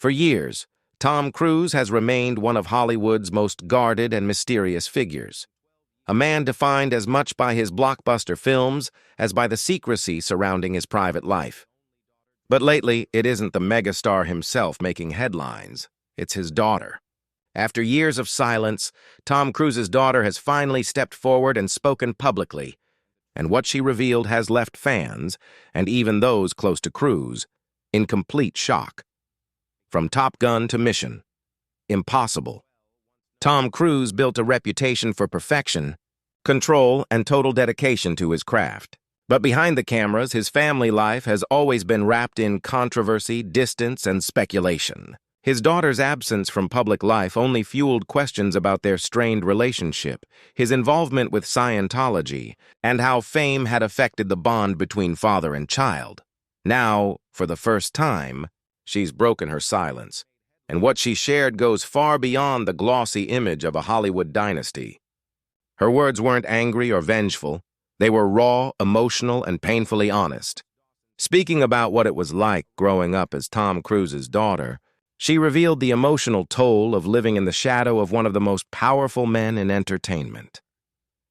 For years, Tom Cruise has remained one of Hollywood's most guarded and mysterious figures. A man defined as much by his blockbuster films as by the secrecy surrounding his private life. But lately, it isn't the megastar himself making headlines. It's his daughter. After years of silence, Tom Cruise's daughter has finally stepped forward and spoken publicly. And what she revealed has left fans, and even those close to Cruise, in complete shock. From Top Gun to Mission Impossible. Tom Cruise built a reputation for perfection, control, and total dedication to his craft. But behind the cameras, his family life has always been wrapped in controversy, distance, and speculation. His daughter's absence from public life only fueled questions about their strained relationship, his involvement with Scientology, and how fame had affected the bond between father and child. Now, for the first time, she's broken her silence, and what she shared goes far beyond the glossy image of a Hollywood dynasty. Her words weren't angry or vengeful. They were raw, emotional, and painfully honest. Speaking about what it was like growing up as Tom Cruise's daughter, she revealed the emotional toll of living in the shadow of one of the most powerful men in entertainment.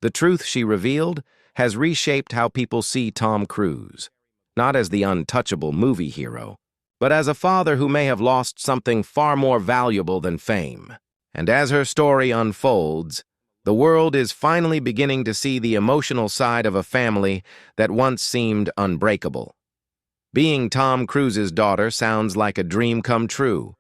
The truth she revealed has reshaped how people see Tom Cruise, not as the untouchable movie hero, but as a father who may have lost something far more valuable than fame. And as her story unfolds, the world is finally beginning to see the emotional side of a family that once seemed unbreakable. Being Tom Cruise's daughter sounds like a dream come true.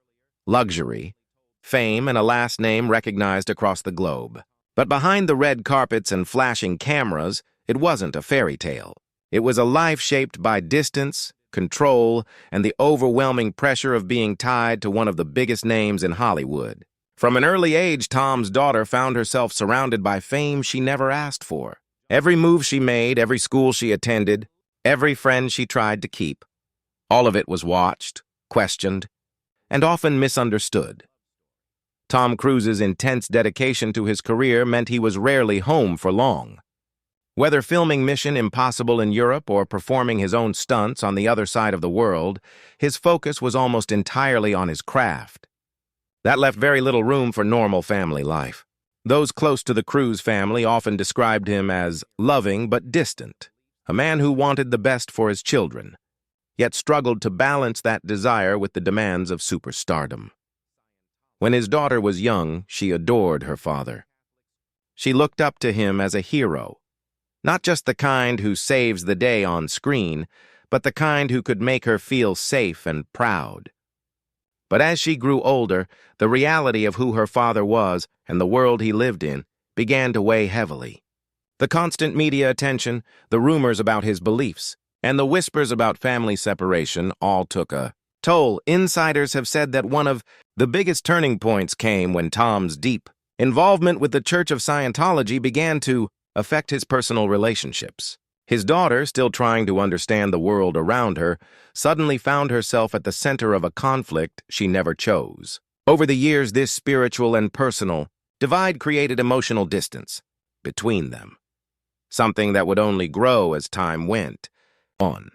Luxury, fame, and a last name recognized across the globe. But behind the red carpets and flashing cameras, it wasn't a fairy tale. It was a life shaped by distance, control, and the overwhelming pressure of being tied to one of the biggest names in Hollywood. From an early age, Tom's daughter found herself surrounded by fame she never asked for. Every move she made, every school she attended, every friend she tried to keep, all of it was watched, questioned, and often misunderstood. Tom Cruise's intense dedication to his career meant he was rarely home for long. Whether filming Mission Impossible in Europe or performing his own stunts on the other side of the world, his focus was almost entirely on his craft. That left very little room for normal family life. Those close to the Cruise family often described him as loving but distant, a man who wanted the best for his children, yet struggled to balance that desire with the demands of superstardom. When his daughter was young, she adored her father. She looked up to him as a hero, not just the kind who saves the day on screen, but the kind who could make her feel safe and proud. But as she grew older, the reality of who her father was and the world he lived in began to weigh heavily. The constant media attention, the rumors about his beliefs, and the whispers about family separation all took a toll. Insiders have said that one of the biggest turning points came when Tom's deep involvement with the Church of Scientology began to affect his personal relationships. His daughter, still trying to understand the world around her, suddenly found herself at the center of a conflict she never chose. Over the years, this spiritual and personal divide created emotional distance between them, something that would only grow as time went on.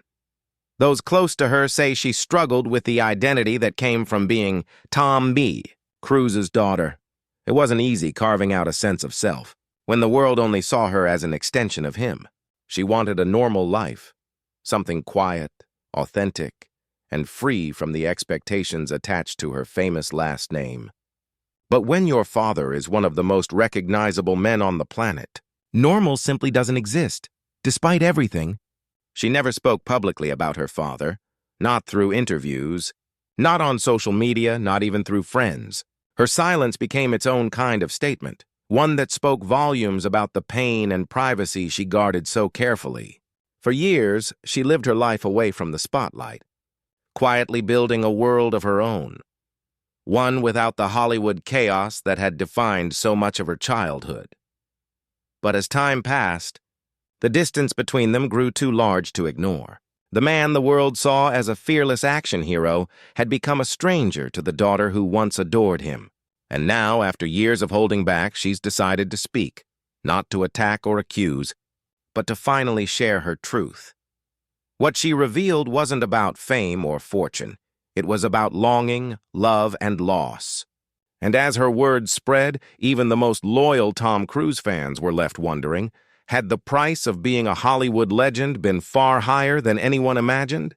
Those close to her say she struggled with the identity that came from being Tom B., Cruise's daughter. It wasn't easy carving out a sense of self when the world only saw her as an extension of him. She wanted a normal life, something quiet, authentic, and free from the expectations attached to her famous last name. But when your father is one of the most recognizable men on the planet, normal simply doesn't exist. Despite everything, she never spoke publicly about her father, not through interviews, not on social media, not even through friends. Her silence became its own kind of statement, one that spoke volumes about the pain and privacy she guarded so carefully. For years, she lived her life away from the spotlight, quietly building a world of her own, one without the Hollywood chaos that had defined so much of her childhood. But as time passed, the distance between them grew too large to ignore. The man the world saw as a fearless action hero had become a stranger to the daughter who once adored him. And now, after years of holding back, she's decided to speak, not to attack or accuse, but to finally share her truth. What she revealed wasn't about fame or fortune. It was about longing, love, and loss. And as her words spread, even the most loyal Tom Cruise fans were left wondering, had the price of being a Hollywood legend been far higher than anyone imagined?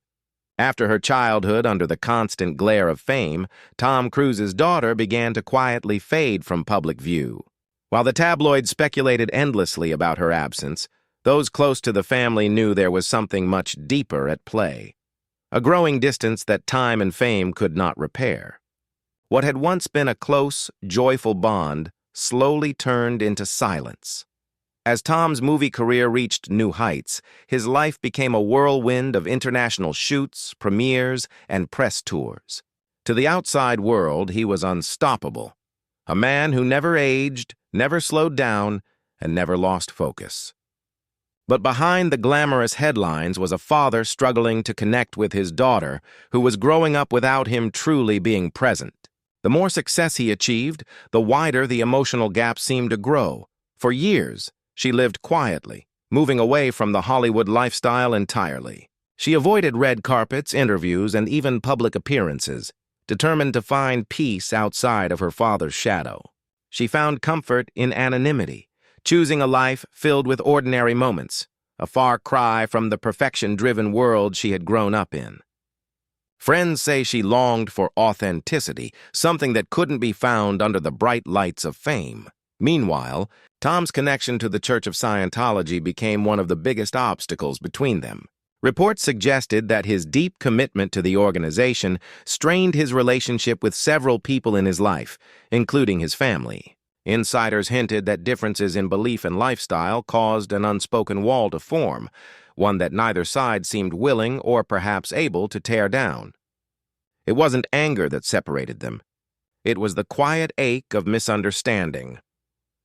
After her childhood under the constant glare of fame, Tom Cruise's daughter began to quietly fade from public view. While the tabloids speculated endlessly about her absence, those close to the family knew there was something much deeper at play. A growing distance that time and fame could not repair. What had once been a close, joyful bond slowly turned into silence. As Tom's movie career reached new heights, his life became a whirlwind of international shoots, premieres, and press tours. To the outside world, he was unstoppable. A man who never aged, never slowed down, and never lost focus. But behind the glamorous headlines was a father struggling to connect with his daughter, who was growing up without him truly being present. The more success he achieved, the wider the emotional gap seemed to grow. For years, she lived quietly, moving away from the Hollywood lifestyle entirely. She avoided red carpets, interviews, and even public appearances, determined to find peace outside of her father's shadow. She found comfort in anonymity, choosing a life filled with ordinary moments, a far cry from the perfection-driven world she had grown up in. Friends say she longed for authenticity, something that couldn't be found under the bright lights of fame. Meanwhile, Tom's connection to the Church of Scientology became one of the biggest obstacles between them. Reports suggested that his deep commitment to the organization strained his relationship with several people in his life, including his family. Insiders hinted that differences in belief and lifestyle caused an unspoken wall to form, one that neither side seemed willing or perhaps able to tear down. It wasn't anger that separated them. It was the quiet ache of misunderstanding.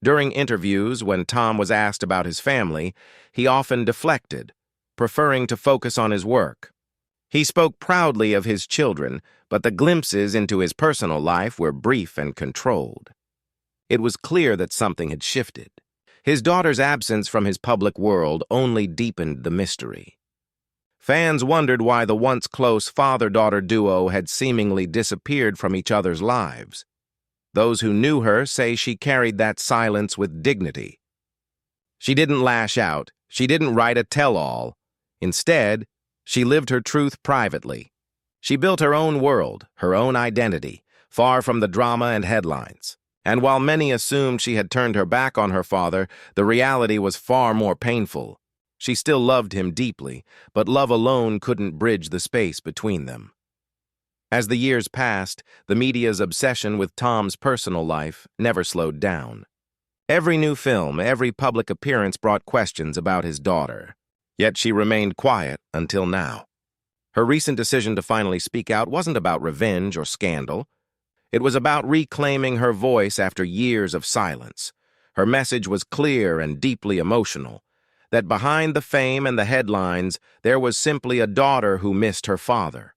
During interviews, when Tom was asked about his family, he often deflected, preferring to focus on his work. He spoke proudly of his children, but the glimpses into his personal life were brief and controlled. It was clear that something had shifted. His daughter's absence from his public world only deepened the mystery. Fans wondered why the once close father-daughter duo had seemingly disappeared from each other's lives. Those who knew her say she carried that silence with dignity. She didn't lash out. She didn't write a tell-all. Instead, she lived her truth privately. She built her own world, her own identity, far from the drama and headlines. And while many assumed she had turned her back on her father, the reality was far more painful. She still loved him deeply, but love alone couldn't bridge the space between them. As the years passed, the media's obsession with Tom's personal life never slowed down. Every new film, every public appearance brought questions about his daughter. Yet she remained quiet until now. Her recent decision to finally speak out wasn't about revenge or scandal. It was about reclaiming her voice after years of silence. Her message was clear and deeply emotional, that behind the fame and the headlines, there was simply a daughter who missed her father.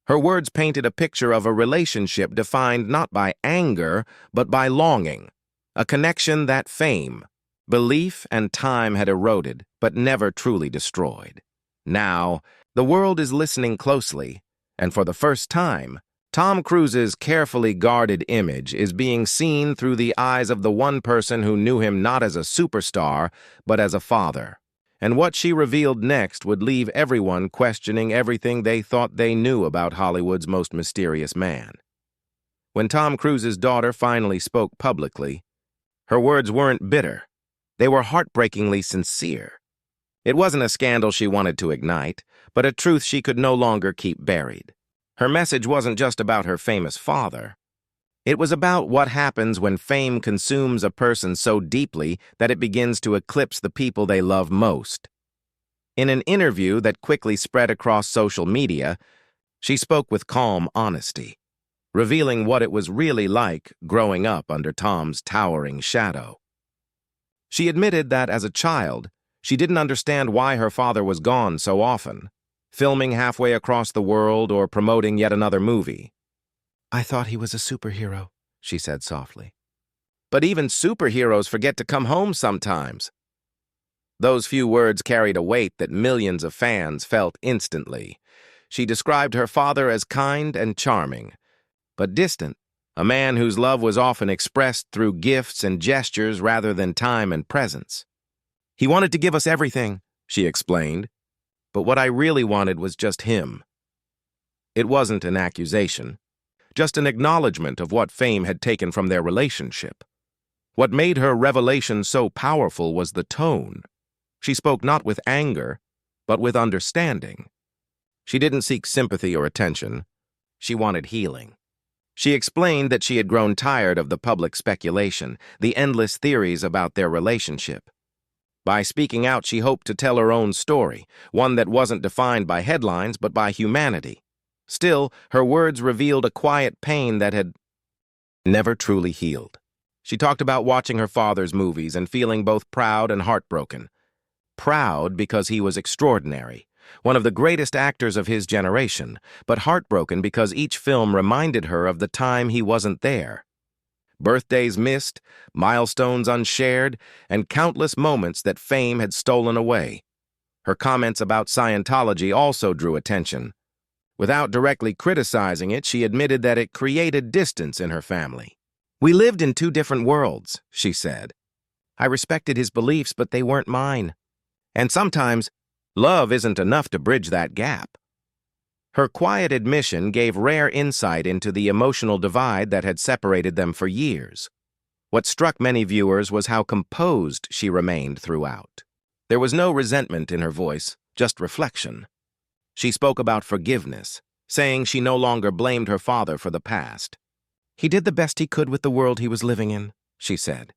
Her words painted a picture of a relationship defined not by anger, but by longing, a connection that fame, belief, and time had eroded, but never truly destroyed. Now, the world is listening closely, and for the first time, Tom Cruise's carefully guarded image is being seen through the eyes of the one person who knew him not as a superstar, but as a father. And what she revealed next would leave everyone questioning everything they thought they knew about Hollywood's most mysterious man. When Tom Cruise's daughter finally spoke publicly, her words weren't bitter. They were heartbreakingly sincere. It wasn't a scandal she wanted to ignite, but a truth she could no longer keep buried. Her message wasn't just about her famous father. It was about what happens when fame consumes a person so deeply that it begins to eclipse the people they love most. In an interview that quickly spread across social media, she spoke with calm honesty, revealing what it was really like growing up under Tom's towering shadow. She admitted that as a child, she didn't understand why her father was gone so often, filming halfway across the world or promoting yet another movie. "I thought he was a superhero," she said softly. "But even superheroes forget to come home sometimes." Those few words carried a weight that millions of fans felt instantly. She described her father as kind and charming, but distant, a man whose love was often expressed through gifts and gestures rather than time and presence. "He wanted to give us everything," she explained, "but what I really wanted was just him." It wasn't an accusation, just an acknowledgement of what fame had taken from their relationship. What made her revelation so powerful was the tone. She spoke not with anger, but with understanding. She didn't seek sympathy or attention. She wanted healing. She explained that she had grown tired of the public speculation, the endless theories about their relationship. By speaking out, she hoped to tell her own story, one that wasn't defined by headlines but by humanity. Still, her words revealed a quiet pain that had never truly healed. She talked about watching her father's movies and feeling both proud and heartbroken. Proud because he was extraordinary, one of the greatest actors of his generation, but heartbroken because each film reminded her of the time he wasn't there. Birthdays missed, milestones unshared, and countless moments that fame had stolen away. Her comments about Scientology also drew attention. Without directly criticizing it, she admitted that it created distance in her family. "We lived in two different worlds," she said. "I respected his beliefs, but they weren't mine. And sometimes, love isn't enough to bridge that gap." Her quiet admission gave rare insight into the emotional divide that had separated them for years. What struck many viewers was how composed she remained throughout. There was no resentment in her voice, just reflection. She spoke about forgiveness, saying she no longer blamed her father for the past. "He did the best he could with the world he was living in," she said.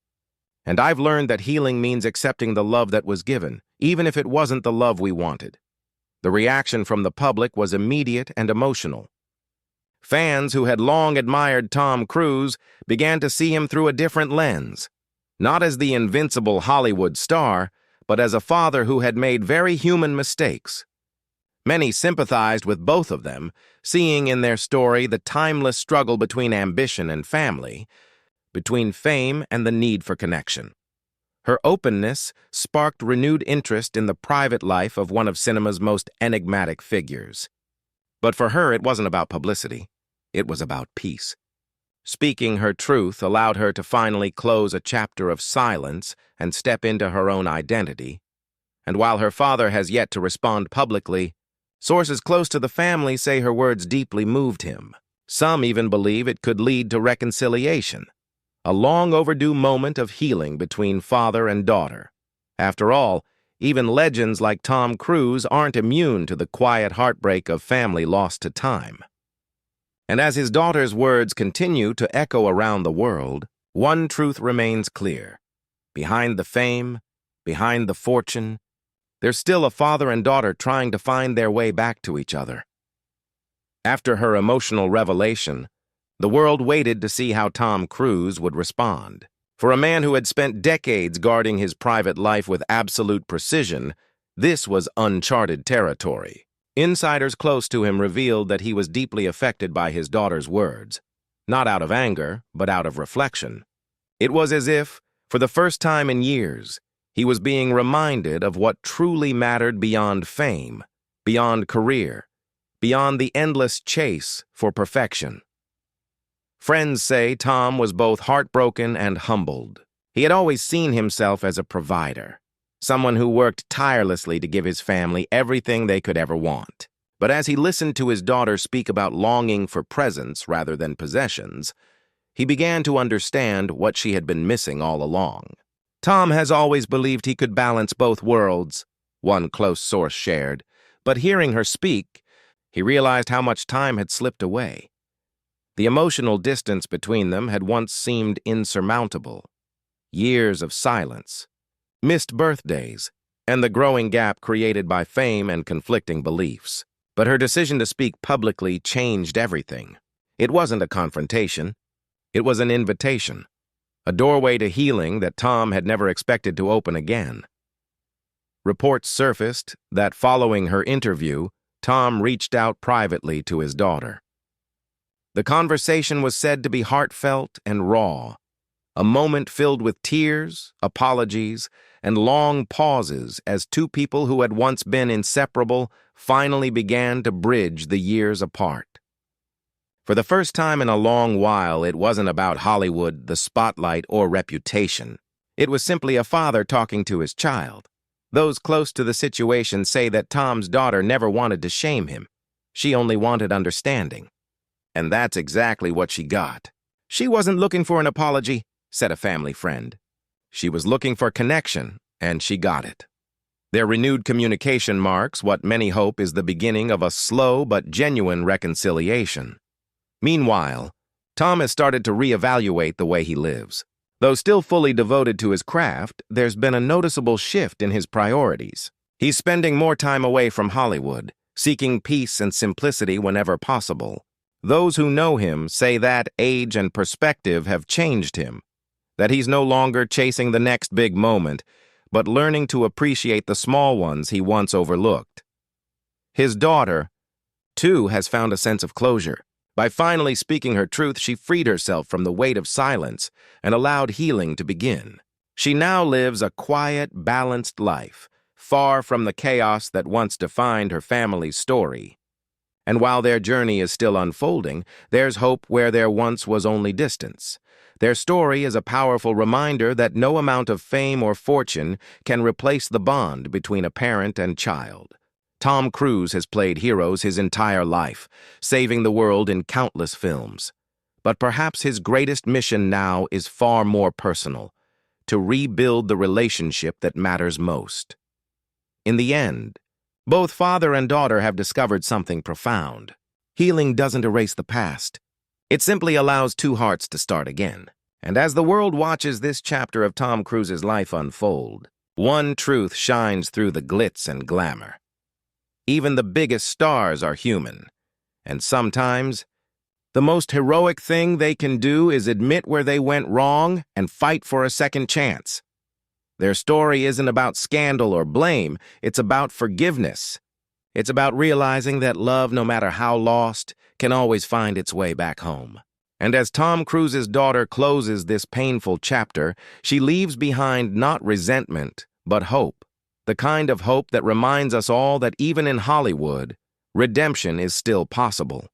"And I've learned that healing means accepting the love that was given, even if it wasn't the love we wanted." The reaction from the public was immediate and emotional. Fans who had long admired Tom Cruise began to see him through a different lens, not as the invincible Hollywood star, but as a father who had made very human mistakes. Many sympathized with both of them, seeing in their story the timeless struggle between ambition and family, between fame and the need for connection. Her openness sparked renewed interest in the private life of one of cinema's most enigmatic figures. But for her, it wasn't about publicity. It was about peace. Speaking her truth allowed her to finally close a chapter of silence and step into her own identity. And while her father has yet to respond publicly, sources close to the family say her words deeply moved him. Some even believe it could lead to reconciliation, a long-overdue moment of healing between father and daughter. After all, even legends like Tom Cruise aren't immune to the quiet heartbreak of family lost to time. And as his daughter's words continue to echo around the world, one truth remains clear. Behind the fame, behind the fortune, there's still a father and daughter trying to find their way back to each other. After her emotional revelation, the world waited to see how Tom Cruise would respond. For a man who had spent decades guarding his private life with absolute precision, this was uncharted territory. Insiders close to him revealed that he was deeply affected by his daughter's words, not out of anger, but out of reflection. It was as if, for the first time in years, he was being reminded of what truly mattered beyond fame, beyond career, beyond the endless chase for perfection. Friends say Tom was both heartbroken and humbled. He had always seen himself as a provider, someone who worked tirelessly to give his family everything they could ever want. But as he listened to his daughter speak about longing for presence rather than possessions, he began to understand what she had been missing all along. "Tom has always believed he could balance both worlds," one close source shared, but hearing her speak, he realized how much time had slipped away. The emotional distance between them had once seemed insurmountable. Years of silence, missed birthdays, and the growing gap created by fame and conflicting beliefs. But her decision to speak publicly changed everything. It wasn't a confrontation. It was an invitation, a doorway to healing that Tom had never expected to open again. Reports surfaced that following her interview, Tom reached out privately to his daughter. The conversation was said to be heartfelt and raw, a moment filled with tears, apologies, and long pauses as two people who had once been inseparable finally began to bridge the years apart. For the first time in a long while, it wasn't about Hollywood, the spotlight, or reputation. It was simply a father talking to his child. Those close to the situation say that Tom's daughter never wanted to shame him. She only wanted understanding. And that's exactly what she got. She wasn't looking for an apology, said a family friend. She was looking for connection, and she got it. Their renewed communication marks what many hope is the beginning of a slow but genuine reconciliation. Meanwhile, Tom has started to reevaluate the way he lives. Though still fully devoted to his craft, there's been a noticeable shift in his priorities. He's spending more time away from Hollywood, seeking peace and simplicity whenever possible. Those who know him say that age and perspective have changed him, that he's no longer chasing the next big moment, but learning to appreciate the small ones he once overlooked. His daughter, too, has found a sense of closure. By finally speaking her truth, she freed herself from the weight of silence and allowed healing to begin. She now lives a quiet, balanced life, far from the chaos that once defined her family's story. And while their journey is still unfolding, there's hope where there once was only distance. Their story is a powerful reminder that no amount of fame or fortune can replace the bond between a parent and child. Tom Cruise has played heroes his entire life, saving the world in countless films. But perhaps his greatest mission now is far more personal, to rebuild the relationship that matters most. In the end, both father and daughter have discovered something profound. Healing doesn't erase the past. It simply allows two hearts to start again. And as the world watches this chapter of Tom Cruise's life unfold, one truth shines through the glitz and glamour. Even the biggest stars are human, and sometimes, the most heroic thing they can do is admit where they went wrong and fight for a second chance. Their story isn't about scandal or blame, it's about forgiveness. It's about realizing that love, no matter how lost, can always find its way back home. And as Tom Cruise's daughter closes this painful chapter, she leaves behind not resentment, but hope. The kind of hope that reminds us all that even in Hollywood, redemption is still possible.